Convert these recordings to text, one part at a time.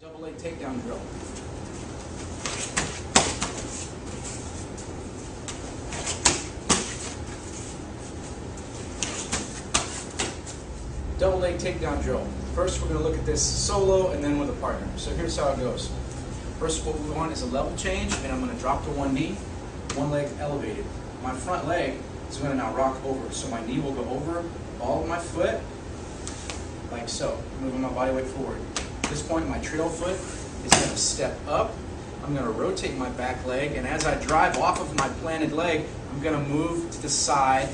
Double leg takedown drill. Double leg takedown drill. First we're going to look at this solo and then with a partner. So here's how it goes. First what we want is a level change, and I'm going to drop to one knee, one leg elevated. My front leg is going to now rock over. So my knee will go over all of my foot, like so, moving my body weight forward. At this point my trail foot is going to step up. I'm going to rotate my back leg, and as I drive off of my planted leg, I'm going to move to the side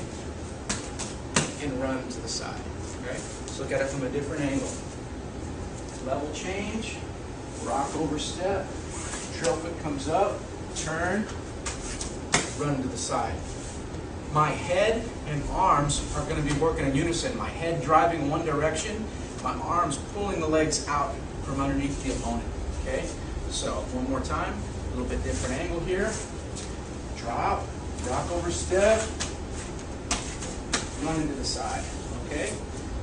and run to the side. Okay? So look at it from a different angle. Level change, rock over step, trail foot comes up, turn, run to the side. My head and arms are going to be working in unison. My head driving one direction, my arms pulling the legs out from underneath the opponent. Okay? So one more time, a little bit different angle here. Drop, rock over step, run into the side. Okay?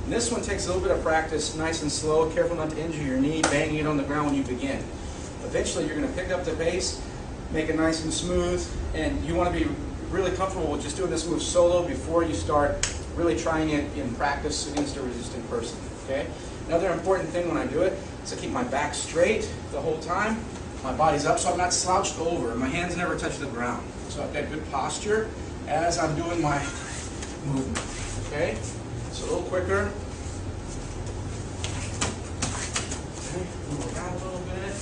And this one takes a little bit of practice, nice and slow, careful not to injure your knee, banging it on the ground when you begin. Eventually you're going to pick up the pace, make it nice and smooth, and you want to be really comfortable with just doing this move solo before you start really trying it in practice against a resistant person. Okay? Another important thing when I do it is to keep my back straight the whole time, my body's up so I'm not slouched over, my hands never touch the ground. So I've got good posture as I'm doing my movement. Okay? So a little quicker. Okay, move around a little bit.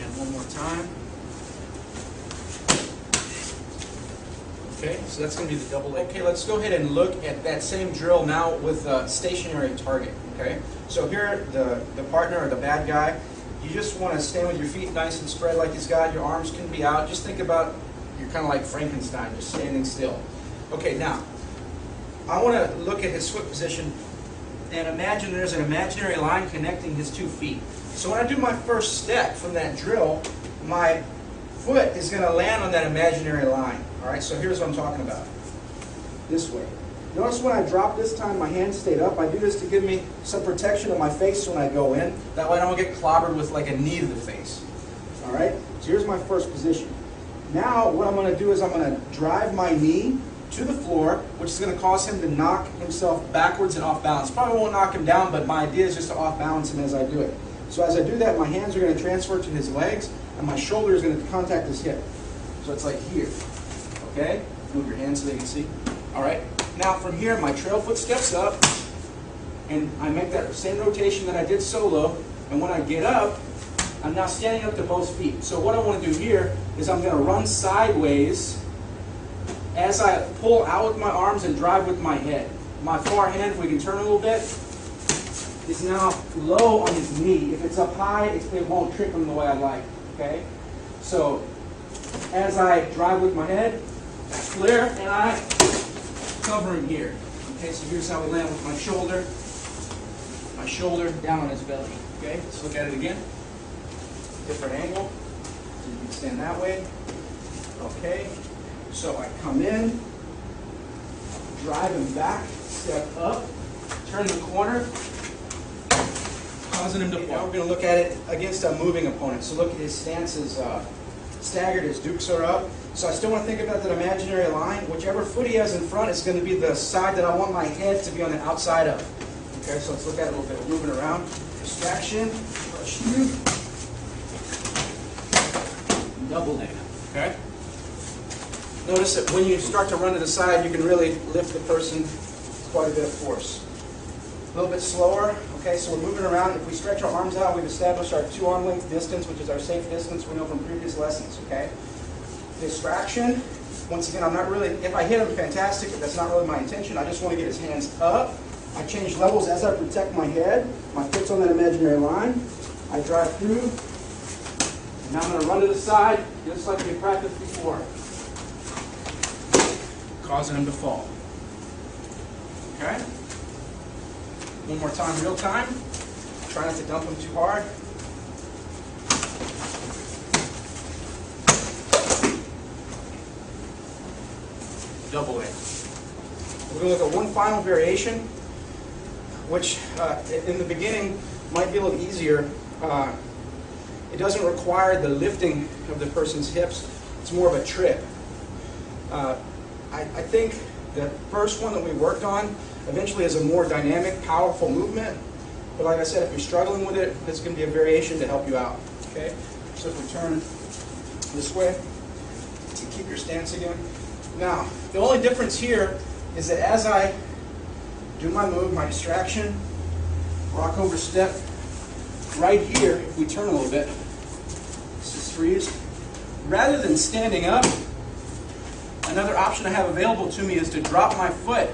And one more time. Okay, so that's going to be the double leg. Okay, let's go ahead and look at that same drill now with a stationary target. Okay, so here the partner or the bad guy, you just want to stand with your feet nice and spread like he's got. Your arms can be out. Just think about you're kind of like Frankenstein, just standing still. Okay, now, I want to look at his foot position and imagine there's an imaginary line connecting his 2 feet. So when I do my first step from that drill, my foot is going to land on that imaginary line. Alright, so here's what I'm talking about. This way. Notice when I drop this time, my hands stayed up. I do this to give me some protection of my face when I go in. That way I don't get clobbered with like a knee to the face. Alright, so here's my first position. Now what I'm going to do is I'm going to drive my knee to the floor, which is going to cause him to knock himself backwards and off balance. Probably won't knock him down, but my idea is just to off balance him as I do it. So as I do that, my hands are going to transfer to his legs, and my shoulder is going to contact his hip. So it's like here. Okay? Move your hands so they can see. Alright? Now from here, my trail foot steps up, and I make that same rotation that I did solo, and when I get up, I'm now standing up to both feet. So what I want to do here is I'm going to run sideways as I pull out with my arms and drive with my head. My far hand, if we can turn a little bit, is now low on his knee. If it's up high, it won't trip him the way I like. Okay? So as I drive with my head, clear, and I cover him here. Okay, so here's how we land with my shoulder down on his belly. Okay, let's look at it again. Different angle. So you can stand that way. Okay. So I come in, drive him back, step up, turn the corner, causing him to fall. Now we're going to look at it against a moving opponent. So look at his stance is staggered, his dukes are up. So I still want to think about that imaginary line. Whichever foot he has in front is going to be the side that I want my head to be on the outside of. Okay, so let's look at it a little bit. We're moving around. Distraction, push through, double leg. Okay? Notice that when you start to run to the side, you can really lift the person with quite a bit of force. A little bit slower. Okay, so we're moving around. If we stretch our arms out, we've established our 2 arm length distance, which is our safe distance we know from previous lessons. Okay? Distraction. Once again, I'm not really, if I hit him, fantastic, but that's not really my intention. I just want to get his hands up. I change levels as I protect my head. My foot's on that imaginary line. I drive through. And now I'm going to run to the side, just like we practiced before. Causing him to fall. Okay? One more time, real time. Try not to dump him too hard. Double leg. We're going to look at one final variation. which in the beginning might be a little easier. It doesn't require the lifting of the person's hips. It's more of a trick. I think the first one that we worked on eventually is a more dynamic, powerful movement. But like I said, if you're struggling with it, there's going to be a variation to help you out. Okay? So if we turn this way, to keep your stance again. Now, the only difference here is that as I do my move, my distraction, rock over step, right here, if we turn a little bit, this is freeze. Rather than standing up, another option I have available to me is to drop my foot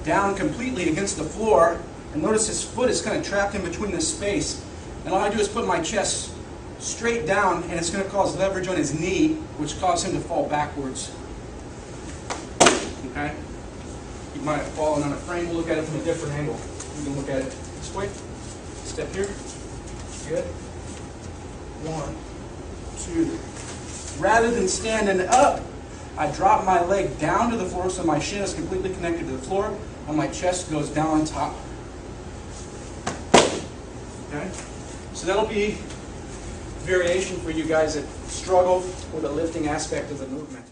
down completely against the floor. And notice his foot is kind of trapped in between this space. And all I do is put my chest straight down, and it's going to cause leverage on his knee, which causes him to fall backwards. Okay? He might have fallen on a frame. We'll look at it from a different angle. We can look at it this way. Step here. Good. 1, 2. Rather than standing up, I drop my leg down to the floor so my shin is completely connected to the floor, and my chest goes down on top. Okay? So that'll be variation for you guys that struggle with the lifting aspect of the movement.